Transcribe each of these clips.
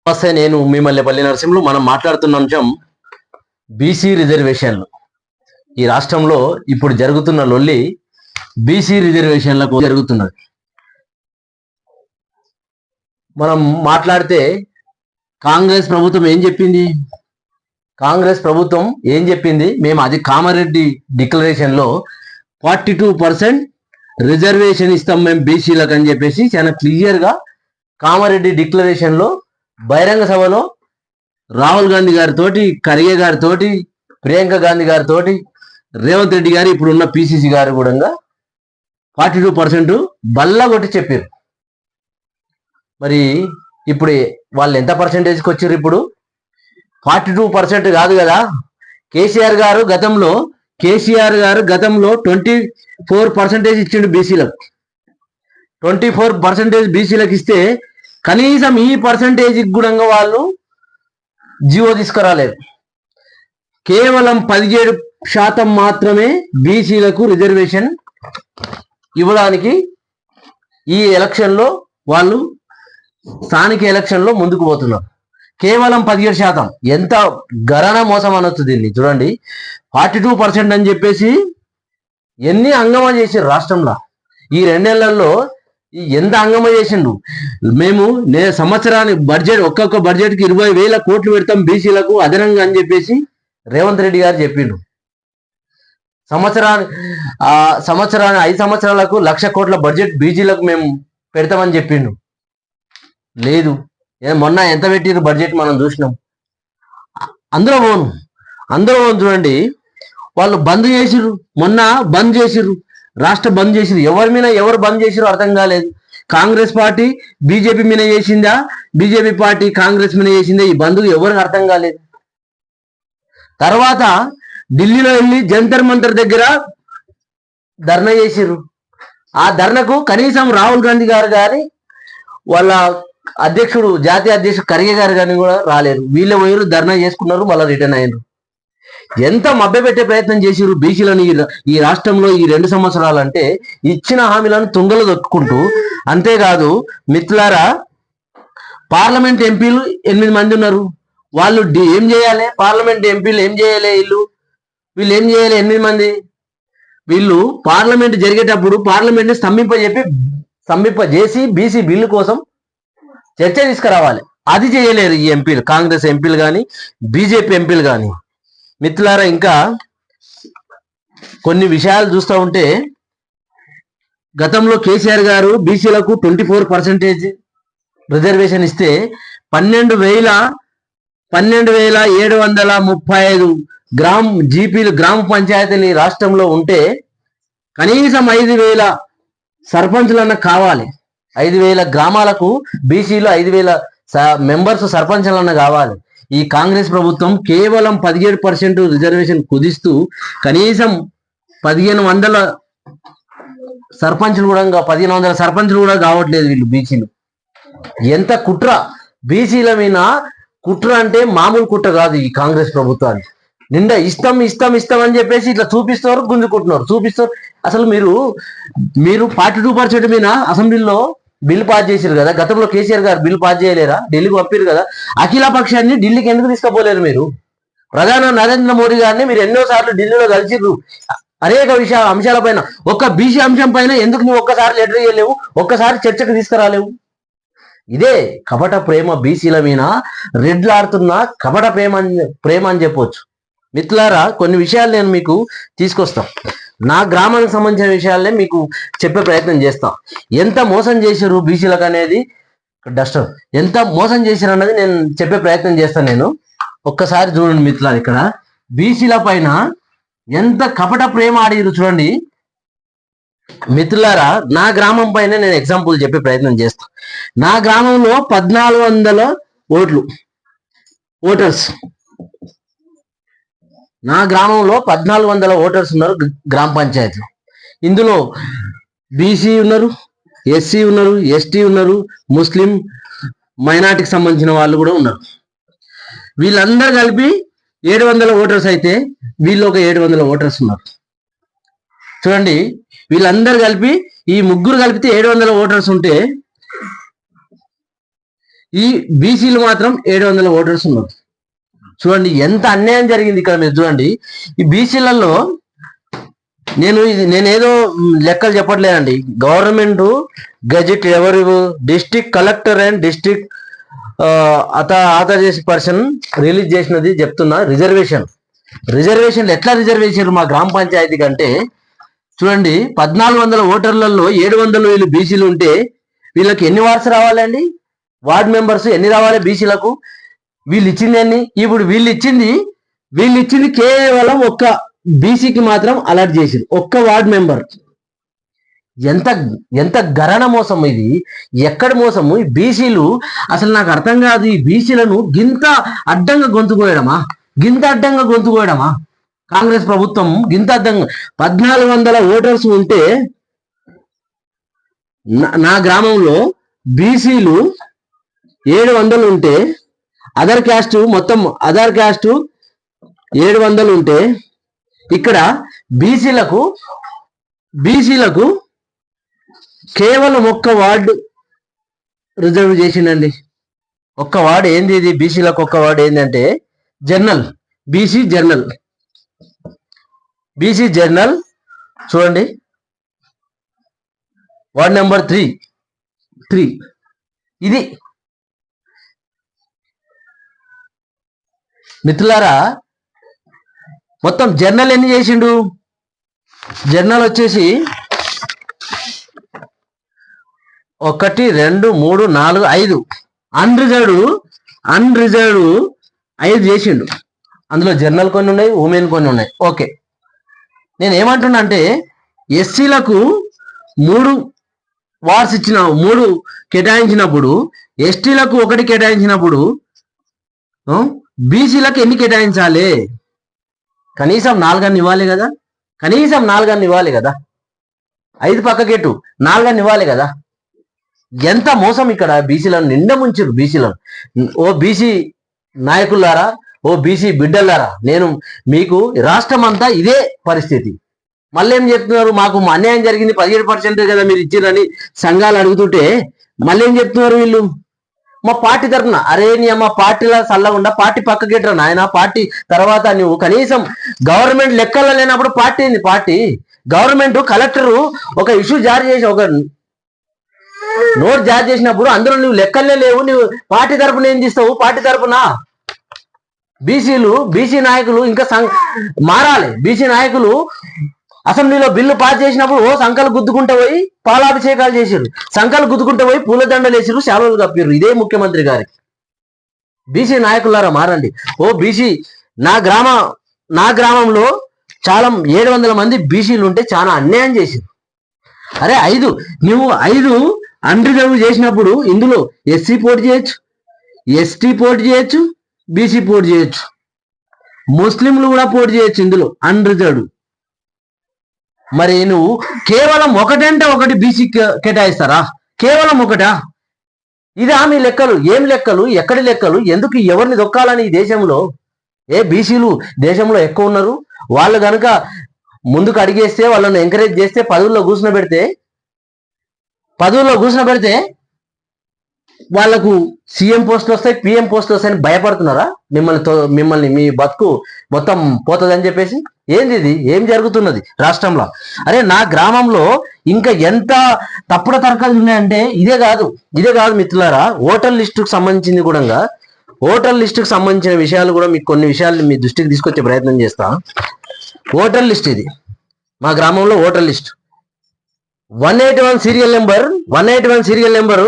నమస్తే, నేను మీ మల్లెపల్లి నరసింహులు. మనం మాట్లాడుతున్న అంశం బీసీ రిజర్వేషన్లు. ఈ రాష్ట్రంలో ఇప్పుడు జరుగుతున్న లొల్లి బీసీ రిజర్వేషన్లకు జరుగుతున్నది. మనం మాట్లాడితే కాంగ్రెస్ ప్రభుత్వం ఏం చెప్పింది? మేము అది కామారెడ్డి డిక్లరేషన్లో 42% రిజర్వేషన్ ఇస్తాం మేము బీసీలకు అని చెప్పేసి చాలా క్లియర్గా కామారెడ్డి డిక్లరేషన్లో బహిరంగ సభలో రాహుల్ గాంధీ గారితో, ఖర్గే గారితో, ప్రియాంక గాంధీ గారితో, రేవంత్ రెడ్డి గారు ఇప్పుడున్న పిసిసి గారు కూడా 42% బల్ల కొట్టి చెప్పారు. మరి ఇప్పుడు వాళ్ళు ఎంత పర్సెంటేజ్కి వచ్చారు? ఇప్పుడు 42% కాదు కదా. కేసీఆర్ గారు గతంలో 24% ఇచ్చిండు బీసీలకు. 24% బీసీలకు ఇస్తే కనీసం ఈ పర్సంటేజ్కి కూడా వాళ్ళు జీవో తీసుకురాలేదు. కేవలం 17% మాత్రమే బీసీలకు రిజర్వేషన్ ఇవ్వడానికి ఈ ఎలక్షన్లో వాళ్ళు స్థానిక ఎలక్షన్లో ముందుకు పోతున్నారు. కేవలం 17%. ఎంత గణన మోసం అనొచ్చు దీన్ని. చూడండి, 42% అని చెప్పేసి ఎన్ని అంగమా చేసారు రాష్ట్రంలో ఈ 2 నెలల్లో. ఎంత అంగమ చేసిండు. మేము సంవత్సరానికి బడ్జెట్, ఒక్కొక్క బడ్జెట్కి 20,000 కోట్లు పెడతాం బీసీలకు అదనంగా అని చెప్పేసి రేవంత్ రెడ్డి గారు చెప్పిండు. సంవత్సరానికి 5 సంవత్సరాలకు 1,00,000 కోట్ల బడ్జెట్ బీసీలకు మేము పెడతామని చెప్పిండు. లేదు, మొన్న ఎంత పెట్టిరు బడ్జెట్ మనం చూసినాం. అందరూ పోను చూడండి, వాళ్ళు బంద్ చేసిర్రు. మొన్న బంద్ చేసిర్రు, రాష్ట్ర బంద్ చేసిరు. ఎవరి మీద ఎవరు బంద్ చేసిరో అర్థం కాలేదు. కాంగ్రెస్ పార్టీ బీజేపీ మీద చేసిందా, బీజేపీ పార్టీ కాంగ్రెస్ మీద చేసిందా? ఈ బంద్ ఎవరికి అర్థం కాలేదు. తర్వాత ఢిల్లీలో వెళ్ళి జంతర్ మంతర్ దగ్గర ధర్నా చేసిర్రు. ఆ ధర్నకు కనీసం రాహుల్ గాంధీ గారు కానీ వాళ్ళ అధ్యక్షుడు, జాతీయ అధ్యక్షుడు ఖర్గే గారు కానీ కూడా రాలేరు. వీళ్ళే పోయారు, ధర్నా చేసుకున్నారు, మళ్ళీ రిటర్న్ అయ్యారు. ఎంత మభ్యపెట్టే ప్రయత్నం చేసిరు బీసీలను ఈ రాష్ట్రంలో ఈ 2 సంవత్సరాలు. అంటే ఇచ్చిన హామీలను తుంగలు దొక్కుంటూ. అంతేకాదు మిత్రులారా, పార్లమెంట్ ఎంపీలు 8 మంది ఉన్నారు. వాళ్ళు ఏం చేయాలి? పార్లమెంట్ ఎంపీలు ఏం చేయాలి? వీళ్ళు ఏం చేయాలి? 8 మంది వీళ్ళు పార్లమెంట్ జరిగేటప్పుడు పార్లమెంట్ ని స్తంభింపజేసి బీసీ బిల్లు కోసం చర్చ తీసుకురావాలి. అది చేయలేరు ఈ ఎంపీలు, కాంగ్రెస్ ఎంపీలు కానీ బీజేపీ ఎంపీలు కానీ. మిత్రులారా, ఇంకా కొన్ని విషయాలు చూస్తూ ఉంటే, గతంలో కేసీఆర్ గారు బీసీలకు 24% రిజర్వేషన్ ఇస్తే 12,735 జీపీలు గ్రామ పంచాయతీలు రాష్ట్రంలో ఉంటే కనీసం 5,000 సర్పంచులన్నా కావాలి. 5,000 గ్రామాలకు బీసీలో 5,000 మెంబర్స్ సర్పంచులన్నా కావాలి. ఈ కాంగ్రెస్ ప్రభుత్వం కేవలం 17% రిజర్వేషన్ కుదిస్తూ కనీసం 1,500 సర్పంచులు కూడా కావట్లేదు వీళ్ళు బీసీలు. ఎంత కుట్ర! బీసీల మీద కుట్ర అంటే మామూలు కుట్ర కాదు. ఈ కాంగ్రెస్ ప్రభుత్వాన్ని నిండా ఇస్తాం అని చెప్పేసి ఇట్లా చూపిస్తారు, గుంజుకుంటున్నారు. అసలు మీరు 42% మీద అసెంబ్లీలో బిల్ పాస్ చేశారు కదా. గతంలో కేసీఆర్ గారు బిల్ పాస్ చేయలేరా? ఢిల్లీకి పంపారు కదా. అఖిల పక్షాన్ని ఢిల్లీకి ఎందుకు తీసుకుపోలేరు మీరు? ప్రధాని నరేంద్ర మోడీ గారిని మీరు ఎన్నోసార్లు ఢిల్లీలో కలిసిర్రు అనేక అంశాల పైన. ఒక్క బీసీ అంశం పైన ఎందుకు నువ్వు ఒక్కసారి లెటర్ ఇవ్వలేవు? ఒక్కసారి చర్చకు తీసుకురాలేవు? ఇదే కపట ప్రేమ, బీసీల మీద రెడ్లాడుతున్న కపట ప్రేమ అని చెప్పొచ్చు. మిత్రులారా, కొన్ని విషయాలు నేను మీకు తీసుకొస్తాను. నా గ్రామానికి సంబంధించిన విషయాలనే మీకు చెప్పే ప్రయత్నం చేస్తాం. ఎంత మోసం చేశారు బీసీలకు అనేది ఎంత మోసం చేశారు అన్నది నేను చెప్పే ప్రయత్నం చేస్తాను. నేను ఒక్కసారి చూడండి మిత్రులారా, ఇక్కడ బీసీల పైన ఎంత కపట ప్రేమ ఆడిరు చూడండి. మిత్రులారా, నా గ్రామం పైన నేను ఎగ్జాంపుల్ చెప్పే ప్రయత్నం చేస్తాను. నా గ్రామంలో 1,400 ఓటర్స్. నా గ్రామంలో 1,400 ఓటర్స్ ఉన్నారు గ్రామ పంచాయతీలో. ఇందులో బీసీ ఉన్నారు, ఎస్సీ ఉన్నారు, ఎస్టీ ఉన్నారు, ముస్లిం మైనార్టీకి సంబంధించిన వాళ్ళు కూడా ఉన్నారు. వీళ్ళందరూ కలిపి 700 ఓటర్స్ అయితే వీళ్ళు ఒక 700 ఓటర్స్ ఉన్నారు. చూడండి, వీళ్ళందరూ కలిపి ఈ ముగ్గురు కలిపితే 700 ఓటర్స్ ఉంటే ఈ బీసీలు మాత్రం 700 ఓటర్స్ ఉన్నారు. చూడండి ఎంత అన్యాయం జరిగింది ఇక్కడ. మీరు చూడండి ఈ బీసీలలో నేనేదో లెక్కలు చెప్పట్లేదండి. గవర్నమెంట్ గెజెట్ ఎవరు district collector and district authorised person release చేసినది చెప్తున్నా. రిజర్వేషన్ ఎట్లా రిజర్వేషన్ మా గ్రామ పంచాయతీ కంటే చూడండి 1400 ఓటర్లలో 700 వీళ్ళు బీసీలు ఉంటే వీళ్ళకి ఎన్ని వార్డ్స్ రావాలండి? వార్డ్ మెంబర్స్ ఎన్ని రావాలి బీసీలకు? వీళ్ళు ఇచ్చింది ఎన్ని? ఇప్పుడు వీళ్ళు ఇచ్చింది కేవలం ఒక్క బీసీకి మాత్రం అలాట్ చేసింది, ఒక్క వార్డ్ మెంబర్. ఎంత గరణ మోసం ఇది! ఎక్కడ మోసము? ఈ బీసీలు అసలు నాకు అర్థం కాదు. ఈ బీసీలను గింత అడ్డంగా గొంతుకోయడమా కాంగ్రెస్ ప్రభుత్వం? గింత అడ్డంగా 1400 ఓటర్స్ ఉంటే నా గ్రామంలో బీసీలు 700 ఉంటే అదర్ క్యాస్ట్ 700 ఉంటే ఇక్కడ బీసీలకు కేవలం ఒక్క వార్డు రిజర్వ్ చేసిండండి. ఒక్క వార్డు ఏంది ఇది? బీసీలకు ఒక్క వార్డు ఏంటంటే జర్నల్, బీసీ జర్నల్. చూడండి వార్డ్ నెంబర్ 3 ఇది. మిత్రులారా మొత్తం జర్నల్ ఎన్ని చేసిండు? జర్నల్ వచ్చేసి 1 2 3 4 5 అన్రిజర్వ్డ్ 5 చేసిండు. అందులో జర్నల్ కొన్ని ఉన్నాయి, ఉమెన్ కొన్ని ఉన్నాయి. ఓకే, నేను ఏమంటున్నా అంటే ఎస్సీలకు 3 వార్డ్స్ 3 కేటాయించినప్పుడు, ఎస్టీలకు 1 కేటాయించినప్పుడు బీసీలకు ఎన్ని కేటాయించాలి? కనీసం 4 ఇవ్వాలి కదా. 5 పక్కకెట్టు 4 ఇవ్వాలి కదా. ఎంత మోసం ఇక్కడ! బీసీలను నిండా ముంచారు. ఓ బీసీ నాయకులారా, ఓ బీసీ బిడ్డలారా, నేను మీకు రాష్ట్రం అంతా ఇదే పరిస్థితి. మళ్ళీ ఏం చెప్తున్నారు? మాకు అన్యాయం జరిగింది, 17% కదా మీరు ఇచ్చిరని సంఘాలు అడుగుతుంటే మళ్ళీ ఏం చెప్తున్నారు వీళ్ళు? మా పార్టీ తరఫున, అరే నీ అమ్మ పార్టీలో చల్లకుండా పార్టీ పక్కకెట్టరా నాయన. పార్టీ తర్వాత నువ్వు కనీసం గవర్నమెంట్ లెక్కల్లో లేనప్పుడు పార్టీ గవర్నమెంట్ కలెక్టర్ ఒక ఇష్యూ జారీ చేసి, ఒక నోట్ జారీ చేసినప్పుడు అందులో నువ్వు లెక్కలే లేవు, నువ్వు పార్టీ తరఫున ఏం చేస్తావు? పార్టీ తరఫున బీసీ నాయకులు ఇంకా మారాలి. బీసీ నాయకులు అసెంబ్లీలో బిల్లు పాస్ చేసినప్పుడు సంకలు గుద్దుకుంటూ పోయి పాలాభిషేకాలు చేశారు, సంకలు గుద్దుకుంటూ పోయి పూలదండలు వేసారు, శాలువలు కప్పారు. ఇదే ముఖ్యమంత్రి గారికి. బీసీ నాయకులారా మారండి. ఓ బీసీ నా గ్రామంలో చాలా 700 మంది బీసీలు ఉంటే చాలా అన్యాయం చేశారు. అరే 5 అన్రిజర్వ్ చేసినప్పుడు ఇందులో ఎస్సీ పోటీ చేయొచ్చు, ఎస్టీ పోటీ చేయొచ్చు, బీసీ పోటీ చేయొచ్చు, ముస్లింలు కూడా పోటీ చేయొచ్చు ఇందులో అన్రిజర్వ్డ్. మరి నువ్వు కేవలం 1 బీసీ కేటాయిస్తారా? కేవలం 1? ఇదా మీ లెక్కలు? ఏం లెక్కలు? ఎక్కడి లెక్కలు? ఎందుకు ఎవరిని దొక్కాలని ఈ దేశంలో? బీసీలు దేశంలో ఎక్కువ ఉన్నారు. వాళ్ళు కనుక ముందుకు అడిగేస్తే, వాళ్ళని ఎంకరేజ్ చేస్తే, పదవుల్లో కూర్చునబెడితే వాళ్లకు సీఎం పోస్టులు వస్తాయి, పిఎం పోస్టులు వస్తాయని భయపడుతున్నారా? మిమ్మల్ని మీ బతుకు మొత్తం పోతుందని చెప్పేసి. ఏంది ఇది? ఏం జరుగుతున్నది రాష్ట్రంలో? అరే నా గ్రామంలో ఇంకా ఎంత తప్పుడు తరకాలు ఉన్నాయంటే ఇదే కాదు మిత్రులారా. ఓటర్ లిస్టుకు సంబంధించిన విషయాలు కూడా మీకు కొన్ని విషయాలు మీ దృష్టికి తీసుకొచ్చే ప్రయత్నం చేస్తా. ఓటర్ లిస్ట్ ఇది. మా గ్రామంలో ఓటర్ లిస్ట్ 181 సీరియల్ నెంబరు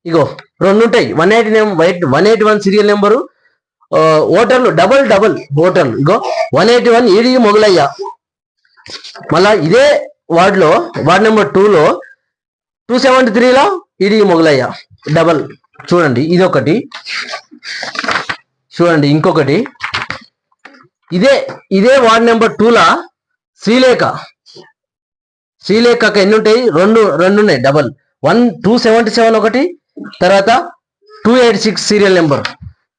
ఇగో 2 ఉంటాయి. 181 సీరియల్ నెంబరు ఓటర్లు డబల్ ఓటర్లు ఇగో 181 ఈడిగి మొగలయ్య. మళ్ళా ఇదే వార్డ్ నెంబర్ 2లో 273లో ఈడిగి మొగలయ్య డబల్. చూడండి ఇదొకటి. చూడండి ఇంకొకటి. ఇదే వార్డ్ నెంబర్ 2లా శ్రీలేఖకు ఎన్ని ఉంటాయి? 2 ఉన్నాయి డబల్. 277 ఒకటి, తర్వాత 286 సీరియల్ నెంబర్.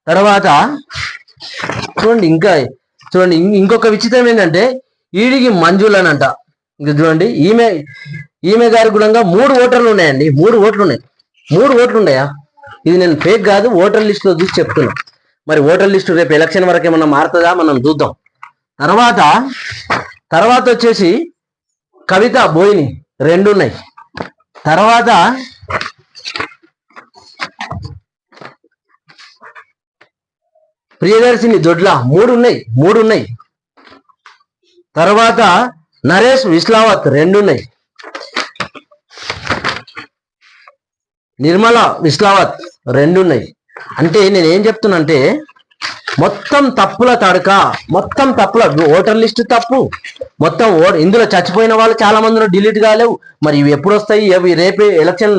తర్వాత చూడండి ఇంకొక విచిత్రం ఏంటంటే ఈడికి మంజులు అని అంట. ఇంకా చూడండి ఈమె గారి కూడా 3 ఓటర్లు ఉన్నాయండి. 3 ఓట్లు ఉన్నాయా? ఇది నేను ఫేక్ కాదు, ఓటర్ లిస్ట్ లో చూసి చెప్తున్నా. మరి ఓటర్ లిస్టు రేపు ఎలక్షన్ వరకు ఏమన్నా మారుతుందా మనం చూద్దాం. తర్వాత వచ్చేసి కవిత బోయిని 2 ఉన్నాయి. తర్వాత ప్రియదర్శిని దొడ్ల 3 ఉన్నాయి. తర్వాత నరేష్ విశ్లావత్ 2 ఉన్నాయి. నిర్మల విశ్లావత్ 2 ఉన్నాయి. అంటే నేను ఏం చెప్తున్నా అంటే మొత్తం తప్పుల తడక, మొత్తం తప్పుల ఓటర్ లిస్ట్ తప్పు, మొత్తం ఇందులో చచ్చిపోయిన వాళ్ళు చాలా మంది డిలీట్ కాలేవు. మరి ఇవి ఎప్పుడు వస్తాయి? అవి రేపే ఎలక్షన్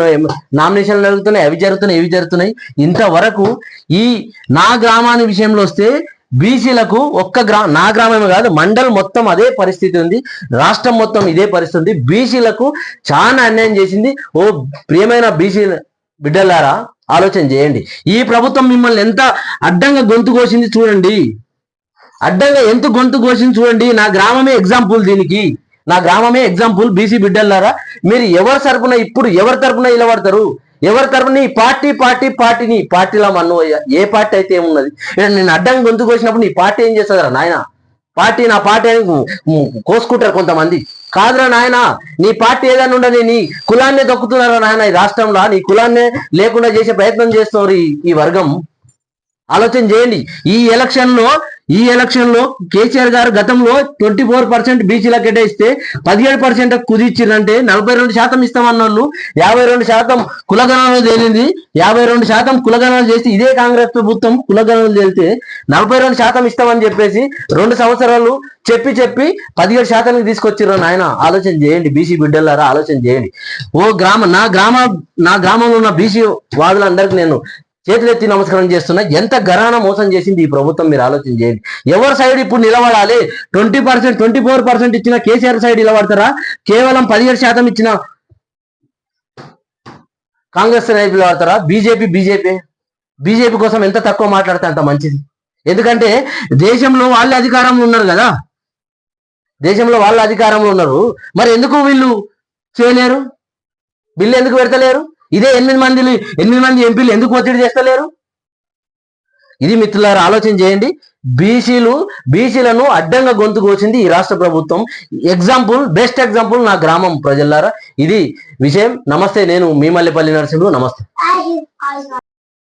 నామినేషన్లు జరుగుతున్నాయి, అవి జరుగుతున్నాయి. ఇంతవరకు ఈ నా గ్రామాన్ని విషయంలో వస్తే బీసీలకు నా గ్రామమే కాదు, మండల్ మొత్తం అదే పరిస్థితి ఉంది, రాష్ట్రం మొత్తం ఇదే పరిస్థితి ఉంది. బీసీలకు చాలా అన్యాయం చేసింది. ఓ ప్రియమైన బీసీ బిడ్డలారా, ఆలోచన చేయండి. ఈ ప్రభుత్వం మిమ్మల్ని ఎంత అడ్డంగా గొంతు కోసింది చూడండి, చూడండి. నా గ్రామమే ఎగ్జాంపుల్ దీనికి, నా గ్రామమే ఎగ్జాంపుల్. బీసీ బిడ్డలారా, మీరు ఎవరి తరపున నిలబడతారు? ఎవరి తరపున? ఈ పార్టీలో మన్ను ఏ పార్టీ అయితే ఏమున్నది? నేను అడ్డంగా గొంతు కోసినప్పుడు నీ పార్టీ ఏం చేస్తుందిరా నాయన? నా పార్టీ అని కోసుకుంటారు కొంతమంది. కాదురా నాయన, నీ పార్టీ ఏదైనా ఉండని నీ కులాన్నే దొక్కుతున్నారా నాయన? ఈ రాష్ట్రంలో నీ కులాన్నే లేకుండా చేసే ప్రయత్నం చేస్తున్నారు ఈ వర్గం. ఆలోచన చేయండి. ఈ ఎలక్షన్ లో కేసీఆర్ గారు గతంలో 24% బీసీలకు కేటాయిస్తే 17% కుదిర్చిందంటే 42% ఇస్తామన్న వాళ్ళు 52% కులగణనలు తేలింది. 52% కులగణనలు చేసి ఇదే కాంగ్రెస్ ప్రభుత్వం కులగణనలు తేలితే 42% ఇస్తామని చెప్పేసి 2 సంవత్సరాలు చెప్పి 17% తీసుకొచ్చిర్రు నాయన. ఆలోచన చేయండి బీసీ బిడ్డలారా, ఆలోచన చేయండి. నా గ్రామంలో ఉన్న బీసీ వాదులందరికీ నేను చేతులెత్తి నమస్కారం చేస్తున్నా. ఎంత గరాన మోసం చేసింది ఈ ప్రభుత్వం, మీరు ఆలోచన చేయండి. ఎవరి సైడ్ ఇప్పుడు నిలబడాలి? 24% ఇచ్చిన కేసీఆర్ సైడ్ నిలబడతారా? కేవలం 17% ఇచ్చిన కాంగ్రెస్ సైడ్ నిలబడతారా? బీజేపీ కోసం ఎంత తక్కువ మాట్లాడితే అంత మంచిది. ఎందుకంటే దేశంలో వాళ్ళే అధికారంలో ఉన్నారు కదా, మరి ఎందుకు వీళ్ళు చేయలేరు? బిల్లు ఎందుకు పెడతలేరు? ఇదే 8 మంది ఎంపీలు ఎందుకు ఒత్తిడి చేస్తలేరు? ఇది మిత్రులారా, ఆలోచన చేయండి. బీసీలను అడ్డంగా గొంతు కోసింది ఈ రాష్ట్ర ప్రభుత్వం. బెస్ట్ ఎగ్జాంపుల్ నా గ్రామం ప్రజలారా. ఇది విషయం. నమస్తే, నేను మీ మల్లెపల్లి నరసింహులు. నమస్తే.